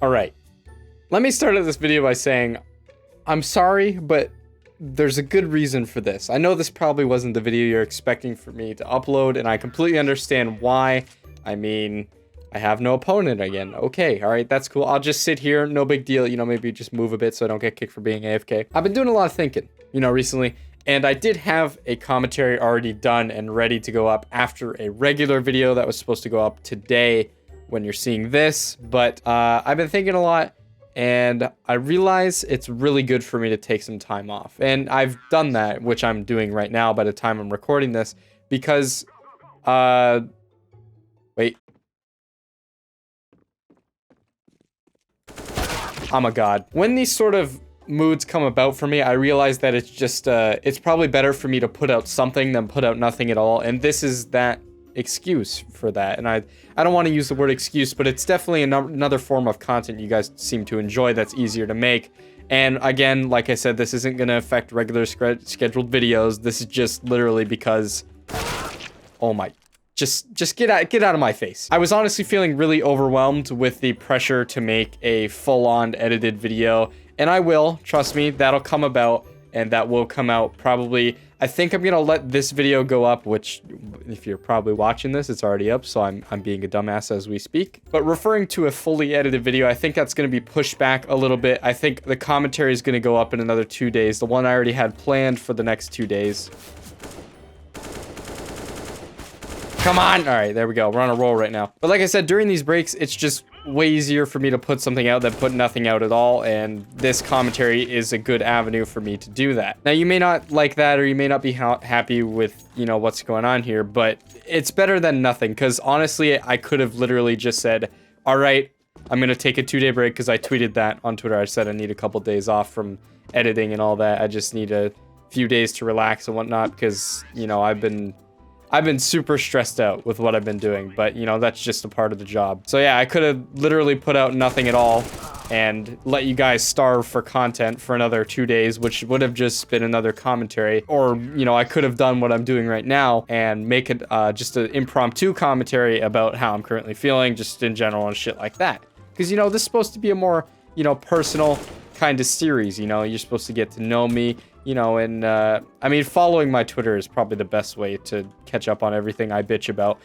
All right. Let me start this video by saying I'm sorry, but there's a good reason for this. I know this probably wasn't the video you're expecting for me to upload, and I completely understand why. I mean, I have no opponent again. Okay, all right, that's cool. I'll just sit here, no big deal. You know, maybe just move a bit so I don't get kicked for being AFK. I've been doing a lot of thinking, you know, recently, and I did have a commentary already done and ready to go up after a regular video that was supposed to go up today when you're seeing this, but I've been thinking a lot, and I realize it's really good for me to take some time off. And I've done that, which I'm doing right now by the time I'm recording this, because, wait. Oh my god. When these sort of moods come about for me, I realize that it's just, it's probably better for me to put out something than put out nothing at all, and this is that excuse for that. And I don't want to use the word excuse, but it's definitely another form of content you guys seem to enjoy that's easier to make. And again, like I said, this isn't going to affect regular scheduled videos. This is just literally because, oh my, just get out of my face. I was honestly feeling really overwhelmed with the pressure to make a full-on edited video, and I will, trust me, that'll come about, and that will come out probably. I think I'm gonna let this video go up, which if you're probably watching this, it's already up, so I'm being a dumbass as we speak. But referring to a fully edited video, I think that's gonna be pushed back a little bit. I think the commentary is gonna go up in another 2 days. The one I already had planned for the next 2 days. Come on! All right, there we go. We're on a roll right now. But like I said, during these breaks, it's just way easier for me to put something out than put nothing out at all, and this commentary is a good avenue for me to do that. Now, you may not like that, or you may not be happy with, you know, what's going on here, but it's better than nothing, because honestly, I could have literally just said, all right, I'm going to take a 2-day break, because I tweeted that on Twitter. I said I need a couple days off from editing and all that. I just need a few days to relax and whatnot, because, you know, I've been super stressed out with what I've been doing, but, you know, that's just a part of the job. So yeah, I could have literally put out nothing at all and let you guys starve for content for another 2 days, which would have just been another commentary. Or, you know, I could have done what I'm doing right now and make it just an impromptu commentary about how I'm currently feeling, just in general and shit like that. Because, you know, this is supposed to be a more, you know, personal kind of series, you know, you're supposed to get to know me, you know, and I mean, following my Twitter is probably the best way to catch up on everything I bitch about.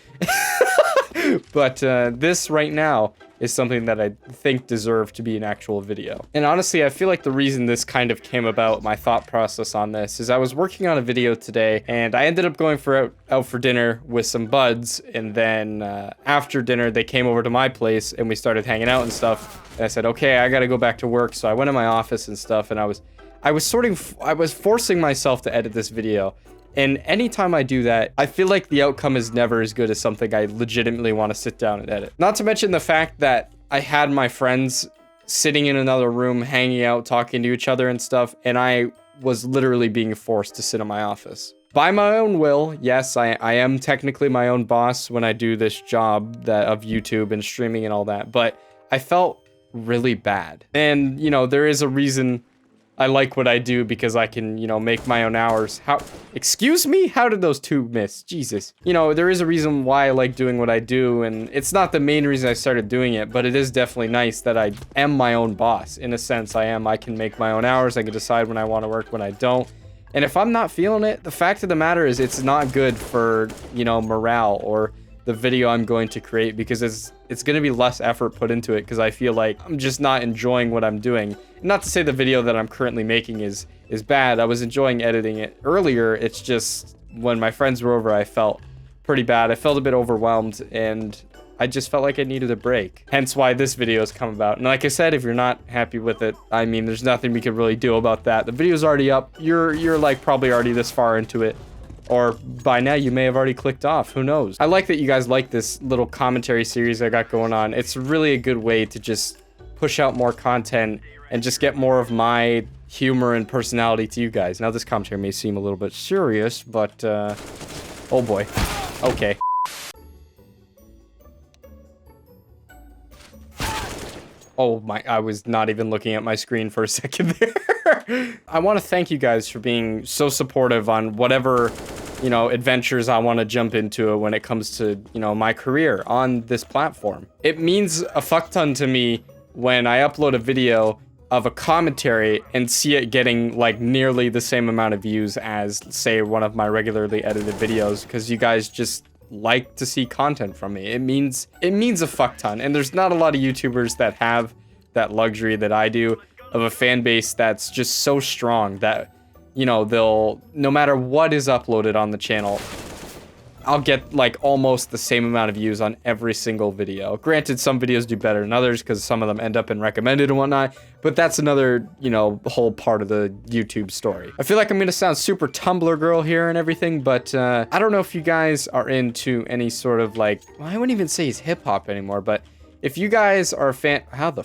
But this right now is something that I think deserved to be an actual video. And honestly, I feel like the reason this kind of came about, my thought process on this, is I was working on a video today, and I ended up going out for dinner with some buds, and then after dinner, they came over to my place, and we started hanging out and stuff, and I said, okay, I gotta go back to work, so I went in my office and stuff, and I was forcing myself to edit this video. And anytime I do that, I feel like the outcome is never as good as something I legitimately want to sit down and edit. Not to mention the fact that I had my friends sitting in another room, hanging out, talking to each other and stuff, and I was literally being forced to sit in my office. By my own will, yes, I am technically my own boss when I do this job of YouTube and streaming and all that, but I felt really bad. And, you know, there is a reason I like what I do, because I can, you know, make my own hours. Excuse me? How did those two miss? Jesus. You know, there is a reason why I like doing what I do, and it's not the main reason I started doing it, but it is definitely nice that I am my own boss. In a sense, I can make my own hours. I can decide when I want to work, when I don't. And if I'm not feeling it, the fact of the matter is it's not good for, you know, morale or the video I'm going to create, because it's going to be less effort put into it, because I feel like I'm just not enjoying what I'm doing. Not to say the video that I'm currently making is bad. I was enjoying editing it earlier. It's just when my friends were over, I felt pretty bad. I felt a bit overwhelmed, and I just felt like I needed a break. Hence why this video has come about. And like I said, if you're not happy with it, I mean, there's nothing we could really do about that. The video's already up. You're like probably already this far into it. Or by now you may have already clicked off, who knows. I like that you guys like this little commentary series I got going on. It's really a good way to just push out more content and just get more of my humor and personality to you guys. Now this commentary may seem a little bit serious, but oh boy. Okay. Oh my, I was not even looking at my screen for a second there. I want to thank you guys for being so supportive on whatever, you know, adventures I want to jump into when it comes to, you know, my career on this platform. It means a fuck ton to me when I upload a video of a commentary and see it getting like nearly the same amount of views as, say, one of my regularly edited videos, because you guys just like to see content from me. It means a fuck ton, and there's not a lot of YouTubers that have that luxury that I do, of a fan base that's just so strong that, you know, they'll, no matter what is uploaded on the channel, I'll get like almost the same amount of views on every single video. Granted, some videos do better than others because some of them end up in recommended and whatnot, but that's another, you know, whole part of the YouTube story. I feel like I'm gonna sound super Tumblr girl here and everything, but I don't know if you guys are into any sort of like, well, I wouldn't even say he's hip hop anymore, but if you guys are a fan, how the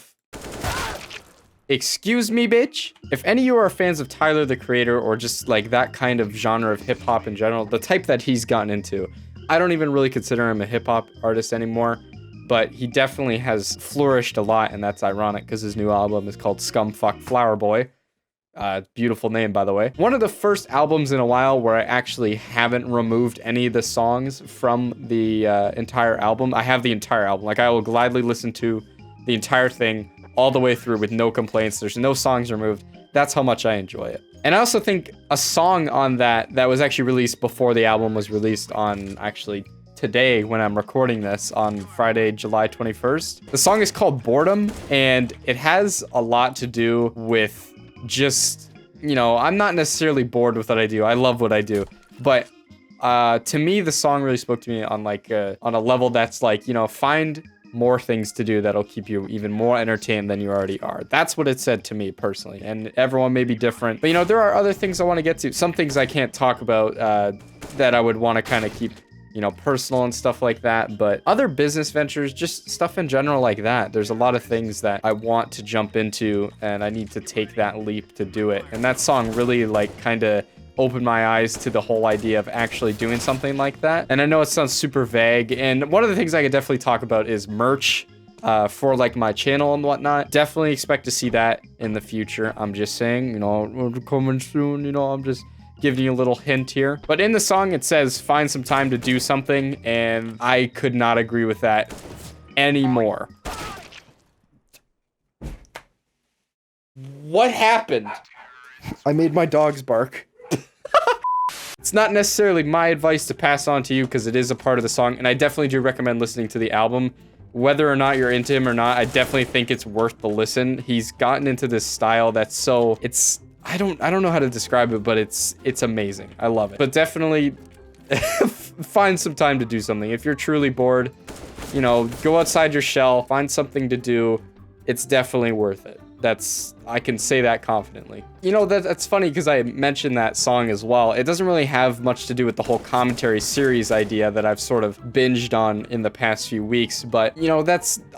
excuse me, bitch? If any of you are fans of Tyler, the Creator, or just like that kind of genre of hip hop in general, the type that he's gotten into, I don't even really consider him a hip hop artist anymore, but he definitely has flourished a lot, and that's ironic because his new album is called Scumfuck Flower Boy. Beautiful name, by the way. One of the first albums in a while where I actually haven't removed any of the songs from the entire album. I have the entire album. Like, I will gladly listen to the entire thing all the way through with no complaints. There's no songs removed. That's how much I enjoy it. And I also think a song on that was actually released before the album was released on actually today when I'm recording this on Friday, July 21st. The song is called Boredom, and it has a lot to do with just, you know, I'm not necessarily bored with what I do. I love what I do. But to me, the song really spoke to me on like on a level that's like, you know, find more things to do that'll keep you even more entertained than you already are. That's what it said to me personally, and everyone may be different, but you know, there are other things I want to get to. Some things I can't talk about that I would want to kind of keep, you know, personal and stuff like that, but other business ventures, just stuff in general like that. There's a lot of things that I want to jump into, and I need to take that leap to do it. And that song really like kind of opened my eyes to the whole idea of actually doing something like that. And I know it sounds super vague, and one of the things I could definitely talk about is merch for like my channel and whatnot. Definitely expect to see that in the future. I'm just saying, you know, coming soon, you know, I'm just giving you a little hint here. But in the song it says find some time to do something, and I could not agree with that anymore. What happened? I made my dogs bark. It's not necessarily my advice to pass on to you because it is a part of the song, and I definitely do recommend listening to the album. Whether or not you're into him or not, I definitely think it's worth the listen. He's gotten into this style that's so, it's, I don't know how to describe it, but it's amazing. I love it. But definitely find some time to do something. If you're truly bored, you know, go outside your shell, find something to do. It's definitely worth it. I can say that confidently. You know, that's funny because I mentioned that song as well. It doesn't really have much to do with the whole commentary series idea that I've sort of binged on in the past few weeks, but you know,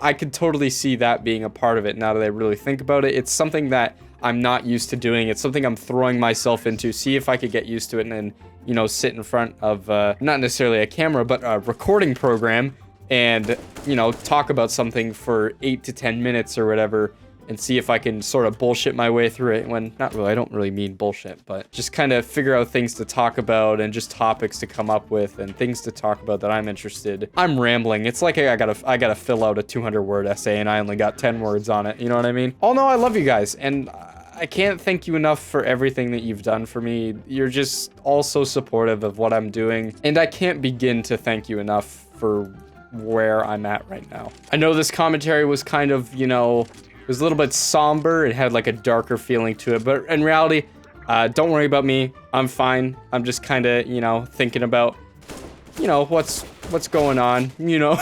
I could totally see that being a part of it now that I really think about it. It's something that I'm not used to doing. It's something I'm throwing myself into, see if I could get used to it, and then, you know, sit in front of, not necessarily a camera, but a recording program and, you know, talk about something for 8 to 10 minutes or whatever, and see if I can sort of bullshit my way through it. When not really, I don't really mean bullshit, but just kind of figure out things to talk about and just topics to come up with and things to talk about that I'm interested. I'm rambling. It's like I gotta fill out a 200-word essay and I only got 10 words on it. You know what I mean? Oh no, I love you guys, and I can't thank you enough for everything that you've done for me. You're just all so supportive of what I'm doing, and I can't begin to thank you enough for where I'm at right now. I know this commentary was kind of, you know, it was a little bit somber. It had like a darker feeling to it, but in reality, don't worry about me. I'm fine. I'm just kind of, you know, thinking about, you know, what's going on, you know.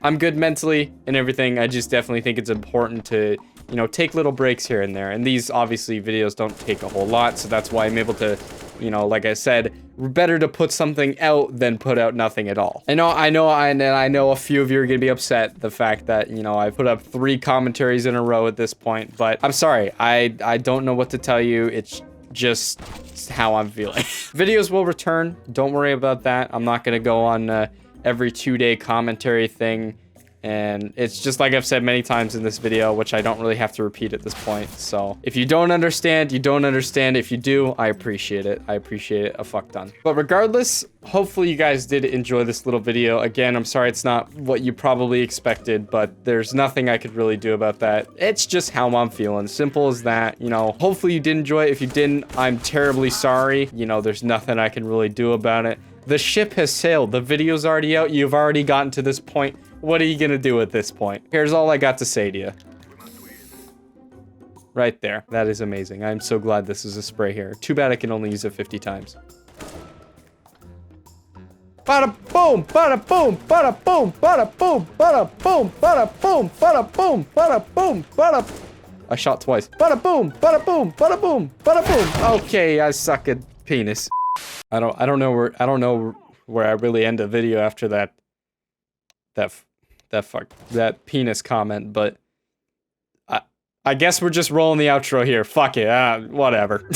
I'm good mentally and everything. I just definitely think it's important to, you know, take little breaks here and there. And these obviously videos don't take a whole lot, so that's why I'm able to, you know, like I said, better to put something out than put out nothing at all. I know a few of you are gonna be upset the fact that, you know, I put up 3 commentaries in a row at this point, but I'm sorry. I don't know what to tell you. It's just how I'm feeling. Videos will return. Don't worry about that. I'm not gonna go on every 2-day commentary thing. And it's just like I've said many times in this video, which I don't really have to repeat at this point. So if you don't understand, you don't understand. If you do, I appreciate it. I appreciate it a fuck ton. But regardless, hopefully you guys did enjoy this little video. Again, I'm sorry it's not what you probably expected, but there's nothing I could really do about that. It's just how I'm feeling. Simple as that. You know, hopefully you did enjoy it. If you didn't, I'm terribly sorry. You know, there's nothing I can really do about it. The ship has sailed. The video's already out. You've already gotten to this point. What are you gonna do at this point? Here's all I got to say to you. Right there. That is amazing. I'm so glad this is a spray here. Too bad I can only use it 50 times. Bada boom, bada boom, bada boom, bada boom, bada boom, bada boom, bada boom, bada boom, bada. I shot twice. Bada boom, bada boom, bada boom, bada boom. Okay, I suck at penis. I don't know where I really end a video after that penis comment, but I guess we're just rolling the outro here. Fuck it, whatever.